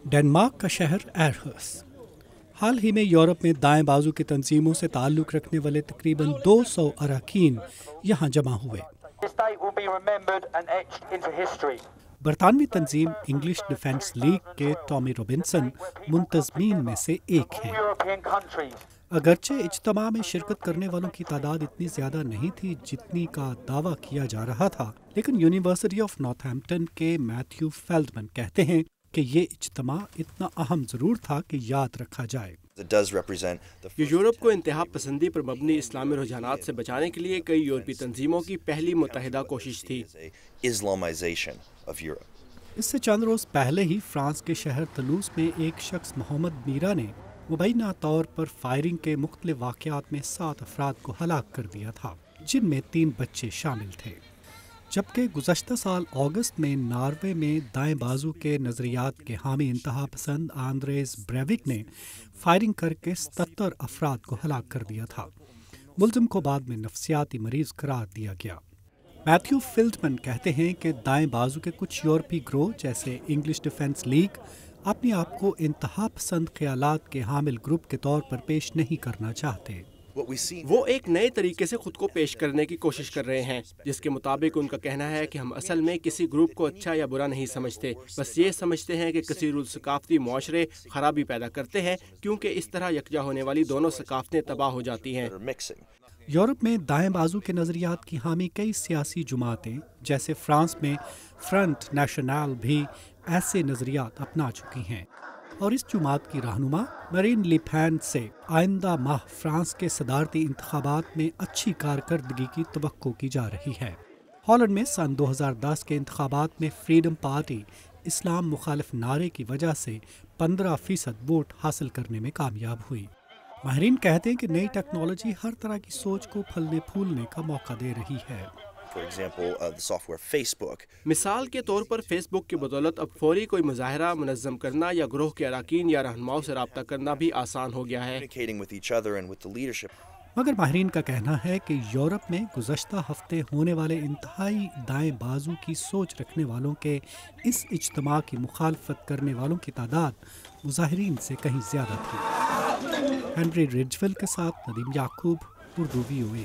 Denmark کا شہر ایرہس حال ہی میں یورپ میں دائیں بازو کی تنظیموں سے تعلق رکھنے والے تقریباً 200 اراکین یہاں جمع ہوئے۔ برطانوی تنظیم انگلش ڈیفنس لیگ کے ٹامی رابنسن منتظمین میں سے ایک ہیں۔ اگرچہ اجتماع میں شرکت کرنے والوں کی تعداد اتنی زیادہ نہیں تھی جتنی کا دعویٰ کیا جا رہا تھا، لیکن یونیورسٹی آف نارتھہمپٹن کے میتھیو فیلڈمن کہتے ہیں کہ یہ اجتماع اتنا اہم ضرور تھا کہ یاد رکھا جائے۔ یہ یورپ کو انتہا پسندی پر مبنی اسلامی رجحانات سے بچانے کے لیے کئی یورپی تنظیموں کی پہلی متحدہ کوشش تھی۔ اس سے چند روز پہلے ہی فرانس کے شہر تلوس میں ایک شخص محمد میرا نے مبینہ طور پر فائرنگ کے مختلف واقعات میں 7 افراد کو ہلاک کر دیا تھا، جن میں 3 بچے شامل تھے۔ جبکہ گزشتہ سال اگست میں ناروے میں دائیں بازو کے نظریات کے حامی انتہا پسند آندریز بریوک نے فائرنگ کر کے 77 افراد کو ہلاک کر دیا تھا۔ ملزم کو بعد میں نفسیاتی مریض قرار دیا گیا۔ میتھیو فیلڈمن کہتے ہیں کہ دائیں بازو کے کچھ یورپی گروہ جیسے انگلش ڈیفنس لیگ اپنے آپ کو انتہا پسند خیالات کے حامل گروپ کے طور پر پیش نہیں کرنا چاہتے۔ وہ ایک نئے طریقے سے خود کو پیش کرنے کی کوشش کر رہے ہیں، جس کے مطابق ان کا کہنا ہے کہ ہم اصل میں کسی گروپ کو اچھا یا برا نہیں سمجھتے، بس یہ سمجھتے ہیں کہ کثیر الثقافتی معاشرے خرابی پیدا کرتے ہیں، کیونکہ اس طرح یکجا ہونے والی دونوں ثقافتیں تباہ ہو جاتی ہیں۔ یورپ میں دائیں بازو کے نظریات کی حامی کئی سیاسی جماعتیں جیسے فرانس میں فرنٹ نیشنل بھی ایسے نظریات اپنا چکی ہیں، اور اس جماعت کی رہنما مرین لی پین سے آئندہ ماہ فرانس کے صدارتی انتخابات میں اچھی کارکردگی کی توقع کی جا رہی ہے۔ ہالینڈ میں سن 2010 کے انتخابات میں فریڈم پارٹی اسلام مخالف نعرے کی وجہ سے 15% ووٹ حاصل کرنے میں کامیاب ہوئی۔ ماہرین کہتے ہیں کہ نئی ٹیکنالوجی ہر طرح کی سوچ کو پھلنے پھولنے کا موقع دے رہی ہے۔ مثال کے طور پر فیس بک کی بدولت اب فوری کوئی مظاہرہ منظم کرنا یا گروہ کے اراکین یا رہنماؤں سے رابطہ کرنا بھی آسان ہو گیا ہے۔ مگر ماہرین کا کہنا ہے کہ یورپ میں گزشتہ ہفتے ہونے والے انتہائی دائیں بازو کی سوچ رکھنے والوں کے اس اجتماع کی مخالفت کرنے والوں کی تعداد مظاہرین سے کہیں زیادہ تھی۔ ہنری رجول کے ساتھ ندیم یعقوب، اردو VOA۔